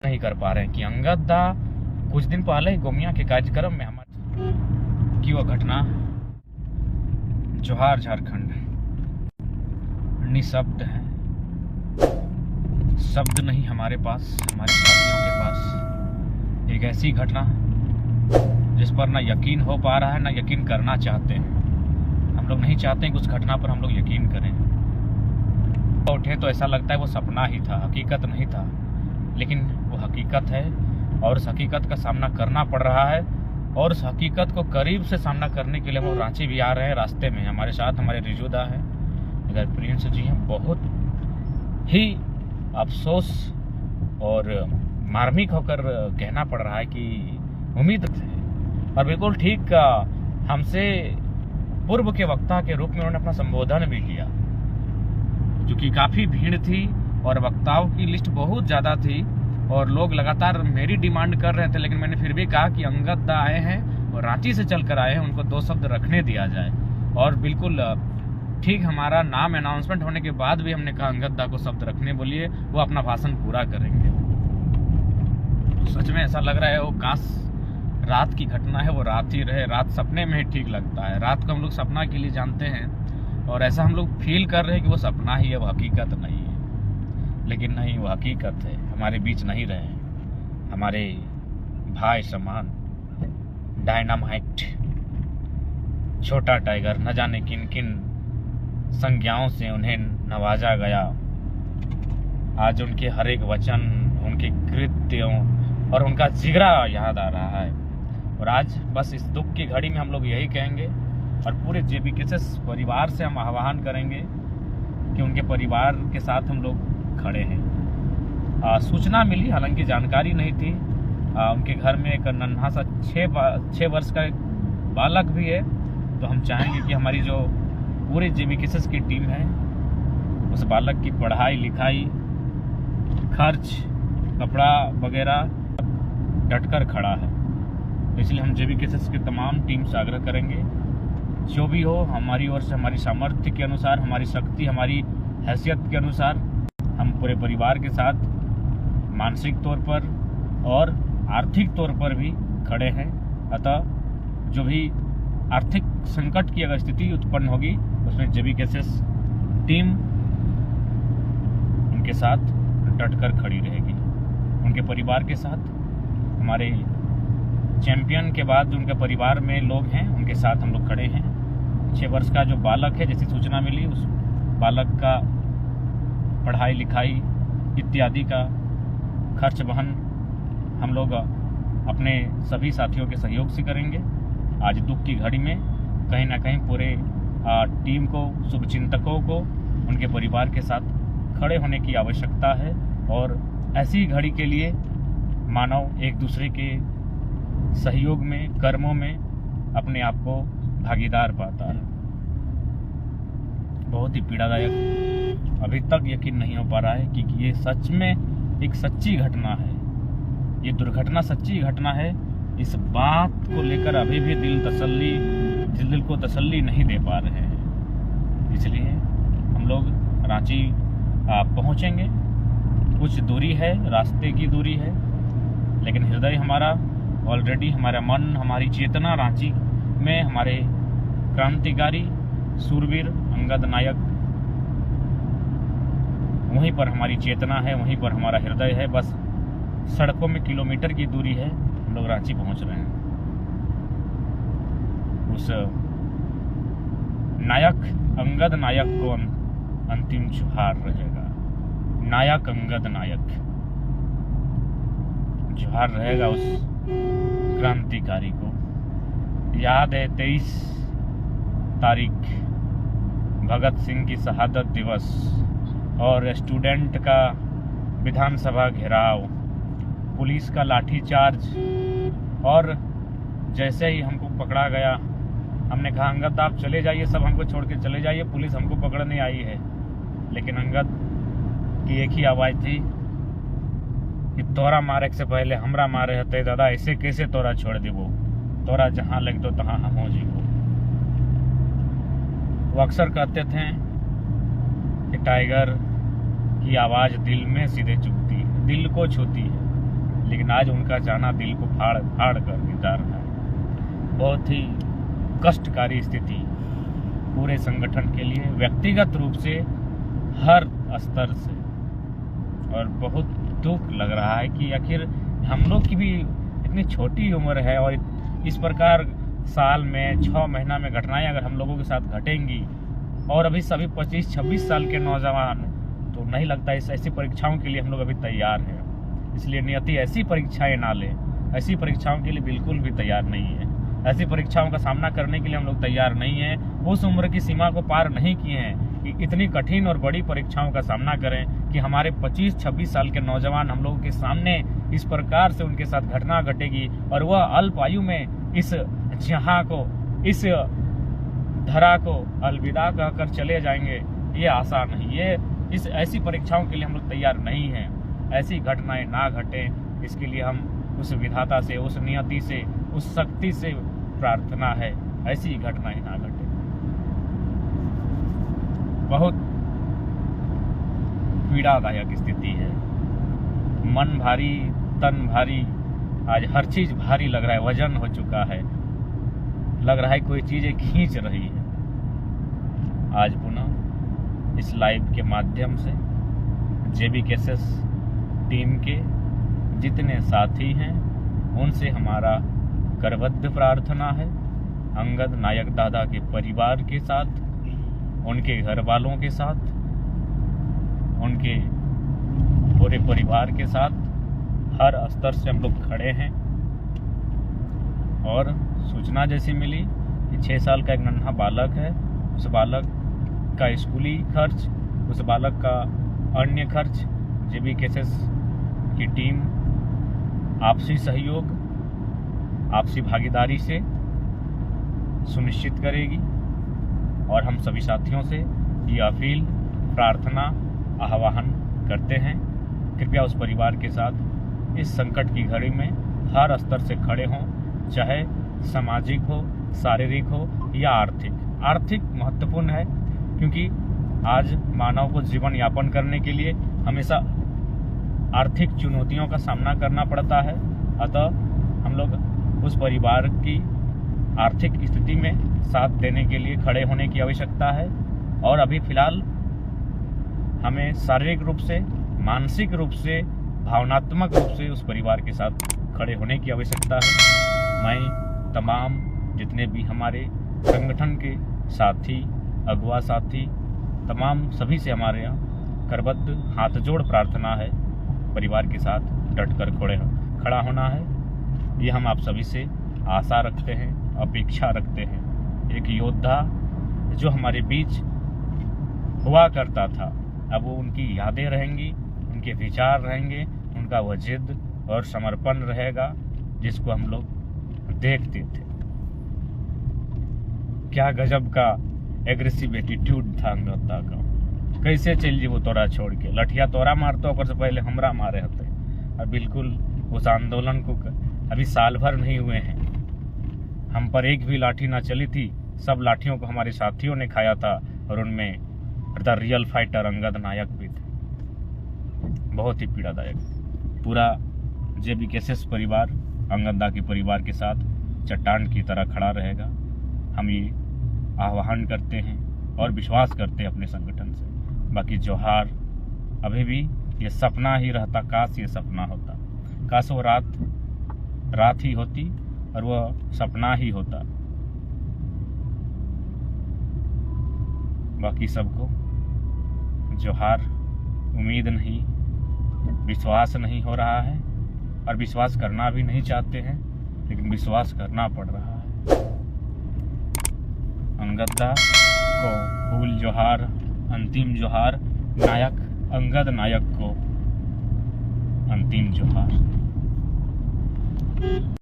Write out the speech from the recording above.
नहीं कर पा रहे हैं कि अंगद दा कुछ दिन पहले ही गोमिया के कार्यक्रम में हमारे की वो घटना जोहार झारखंड निशब्द है, शब्द नहीं हमारे पास, हमारे साथियों के पास एक ऐसी घटना जिस पर ना यकीन हो पा रहा है ना यकीन करना चाहते हैं। हम लोग नहीं चाहते हैं कि उस घटना पर हम लोग यकीन करें। उठे तो ऐसा लगता है वो सपना ही था, हकीकत नहीं था, लेकिन वो हकीकत है और उस हकीकत का सामना करना पड़ रहा है। और उस हकीकत को करीब से सामना करने के लिए वो रांची भी आ रहे हैं। रास्ते में हमारे साथ हमारे रिजुदा हैं, इधर प्रिंस जी हैं। बहुत ही अफसोस और मार्मिक होकर कहना पड़ रहा है कि उम्मीद है और बिल्कुल ठीक हमसे पूर्व के वक्ता के रूप में उन्होंने अपना संबोधन भी किया, जो कि काफ़ी भीड़ थी और वक्ताओं की लिस्ट बहुत ज़्यादा थी और लोग लगातार मेरी डिमांड कर रहे थे। लेकिन मैंने फिर भी कहा कि अंगद दा आए हैं और रांची से चल कर आए हैं, उनको 2 शब्द रखने दिया जाए। और बिल्कुल ठीक हमारा नाम अनाउंसमेंट होने के बाद भी हमने कहा अंगद दा को शब्द रखने बोलिए, वो अपना भाषण पूरा करेंगे। तो सच में ऐसा लग रहा है वो काश रात की घटना है, वो रात ही रहे। रात सपने में ही ठीक लगता है। रात को हम लोग सपना के लिए जानते हैं और ऐसा हम लोग फील कर रहे हैं कि वो सपना ही है, वो हकीकत नहीं है। लेकिन नहीं, वो हकीकत है। हमारे बीच नहीं रहे, हमारे भाई समान डायनामाइट छोटा टाइगर, न जाने किन किन संज्ञाओं से उन्हें नवाजा गया। आज उनके हर एक वचन, उनके कृत्यों और उनका जिगरा याद आ रहा है। और आज बस इस दुख की घड़ी में हम लोग यही कहेंगे और पूरे JBKSS परिवार से हम आह्वान करेंगे कि उनके परिवार के साथ हम लोग खड़े हैं। सूचना मिली, हालांकि जानकारी नहीं थी। उनके घर में एक नन्हा सा 6 वर्ष का एक बालक भी है। तो हम चाहेंगे कि हमारी जो पूरे JBKSS की टीम है उस बालक की पढ़ाई लिखाई, खर्च, कपड़ा वगैरह डटकर खड़ा है। तो इसलिए हम JBKSS की तमाम टीम से आग्रह करेंगे, जो भी हो हमारी ओर से, हमारी सामर्थ्य के अनुसार, हमारी शक्ति, हमारी हैसियत के अनुसार हम पूरे परिवार के साथ मानसिक तौर पर और आर्थिक तौर पर भी खड़े हैं। अतः जो भी आर्थिक संकट की अगर स्थिति उत्पन्न होगी उसमें JBKSS टीम उनके साथ डटकर खड़ी रहेगी। उनके परिवार के साथ, हमारे चैंपियन के बाद जो उनके परिवार में लोग हैं उनके साथ हम लोग खड़े हैं। 6 वर्ष का जो बालक है, जैसी सूचना मिली, उस बालक का पढ़ाई लिखाई इत्यादि का खर्च वहन हम लोग अपने सभी साथियों के सहयोग से करेंगे। आज दुख की घड़ी में कहीं ना कहीं पूरे टीम को, शुभचिंतकों को उनके परिवार के साथ खड़े होने की आवश्यकता है। और ऐसी घड़ी के लिए मानव एक दूसरे के सहयोग में, कर्मों में अपने आप को भागीदार पाता है। बहुत ही पीड़ादायक, अभी तक यकीन नहीं हो पा रहा है कि ये सच में एक सच्ची घटना है। ये दुर्घटना सच्ची घटना है। इस बात को लेकर अभी भी दिल को तसल्ली नहीं दे पा रहे हैं। इसलिए हम लोग रांची पहुंचेंगे। कुछ दूरी है, रास्ते की दूरी है, लेकिन हृदय हमारा ऑलरेडी, हमारा मन, हमारी चेतना रांची में हमारे क्रांतिकारी सूरवीर अंगद नायक, वहीं पर हमारी चेतना है, वहीं पर हमारा हृदय है। बस सड़कों में किलोमीटर की दूरी है, हम लोग रांची पहुंच रहे हैं। उस नायक अंगद नायक को अंतिम जोहार रहेगा। नायक अंगद नायक जोहार रहेगा उस क्रांतिकारी को। याद है 23 तारीख भगत सिंह की शहादत दिवस और स्टूडेंट का विधानसभा घेराव, पुलिस का लाठीचार्ज। और जैसे ही हमको पकड़ा गया, हमने कहा अंगद आप चले जाइए, सब हमको छोड़ के चले जाइए, पुलिस हमको पकड़ने आई है। लेकिन अंगद की एक ही आवाज़ थी कि तोरा मारे से पहले हमरा मारे हते दादा, ऐसे कैसे तोरा छोड़ देबो, तोरा जहाँ लग दो तहाँ हम हो जीवो। वो अक्सर कहते थे कि टाइगर की आवाज़ दिल में सीधे चुभती है, दिल को छूती है। लेकिन आज उनका जाना दिल को फाड़ फाड़ कर देता रहा है। बहुत ही कष्टकारी स्थिति पूरे संगठन के लिए, व्यक्तिगत रूप से, हर स्तर से। और बहुत दुख लग रहा है कि आखिर हम लोग की भी इतनी छोटी उम्र है और इस प्रकार साल में 6 महीना में घटनाएं अगर हम लोगों के साथ घटेंगी, और अभी सभी 25-26 साल के नौजवान, तो नहीं लगता इस ऐसी परीक्षाओं के लिए हम लोग अभी तैयार हैं। इसलिए नियति ऐसी परीक्षाएं ना ले, ऐसी परीक्षाओं के लिए बिल्कुल भी तैयार नहीं है। ऐसी परीक्षाओं का सामना करने के लिए हम लोग तैयार नहीं हैं। उस उम्र की सीमा को पार नहीं किए हैं कि इतनी कठिन और बड़ी परीक्षाओं का सामना करें कि हमारे 25-26 साल के नौजवान हम लोगों के सामने इस प्रकार से उनके साथ घटना घटेगी और वह अल्प आयु में इस जहां को, इस धरा को अलविदा कहकर चले जाएंगे। ये आशा नहीं, ये इस ऐसी परीक्षाओं के लिए हम लोग तैयार नहीं हैं। ऐसी घटनाएं ना घटें, इसके लिए हम उस विधाता से, उस नियति से, उस शक्ति से प्रार्थना है ऐसी घटनाएं ना घटे। बहुत पीड़ादायक स्थिति है, मन भारी, तन भारी, आज हर चीज भारी लग रहा है, वजन हो चुका है, लग रहा है कोई चीजें खींच रही है। आज पुनः इस लाइव के माध्यम से जेबी केसेस टीम के जितने साथी हैं उनसे हमारा करबद्ध प्रार्थना है, अंगद नायक दादा के परिवार के साथ, उनके घर वालों के साथ, उनके पूरे परिवार के साथ हर स्तर से हम लोग खड़े हैं। और सूचना जैसी मिली कि 6 साल का एक नन्हा बालक है, उस बालक का स्कूली खर्च, उस बालक का अन्य खर्च जेबी केसेस की टीम आपसी सहयोग, आपसी भागीदारी से सुनिश्चित करेगी। और हम सभी साथियों से ये अपील, प्रार्थना, आह्वान करते हैं, कृपया उस परिवार के साथ इस संकट की घड़ी में हर स्तर से खड़े हों, चाहे सामाजिक हो, शारीरिक हो या आर्थिक। आर्थिक महत्वपूर्ण है क्योंकि आज मानव को जीवन यापन करने के लिए हमेशा आर्थिक चुनौतियों का सामना करना पड़ता है। अतः हम लोग उस परिवार की आर्थिक स्थिति में साथ देने के लिए खड़े होने की आवश्यकता है। और अभी फिलहाल हमें शारीरिक रूप से, मानसिक रूप से, भावनात्मक रूप से उस परिवार के साथ खड़े होने की आवश्यकता है। मैं तमाम जितने भी हमारे संगठन के साथी, अगुआ साथी, तमाम सभी से हमारे यहाँ करबद्ध हाथ जोड़ प्रार्थना है, परिवार के साथ डटकर खड़ा होना है। ये हम आप सभी से आशा रखते हैं, अपेक्षा रखते हैं। एक योद्धा जो हमारे बीच हुआ करता था, अब वो उनकी यादें रहेंगी, उनके विचार रहेंगे, उनका वह जिद और समर्पण रहेगा जिसको हम लोग देखते थे। क्या गजब का एग्रेसिव एटीट्यूड था अंगदा का। कैसे चल जी वो तोरा छोड़ के, लठिया तोरा मारतो ओकर से पहले हमरा मारे होते। और बिल्कुल उस आंदोलन को अभी साल भर नहीं हुए हैं, हम पर एक भी लाठी ना चली थी। सब लाठियों को हमारे साथियों ने खाया था और उनमें द रियल फाइटर अंगद नायक भी थे। बहुत ही पीड़ादायक। पूरा जेबी केसेस परिवार अंगदा के परिवार के साथ चट्टान की तरह खड़ा रहेगा। हम ये आह्वान करते हैं और विश्वास करते हैं अपने संगठन से। बाकी जोहार, अभी भी ये सपना ही रहता, काश ये सपना होता, काश वो रात ही होती और वह सपना ही होता। बाकी सबको जोहार। उम्मीद नहीं, विश्वास नहीं हो रहा है और विश्वास करना भी नहीं चाहते हैं, लेकिन विश्वास करना पड़ रहा है। अंगदा को फूल जोहार, अंतिम जोहार। नायक अंगद नायक को अंतिम जोहार।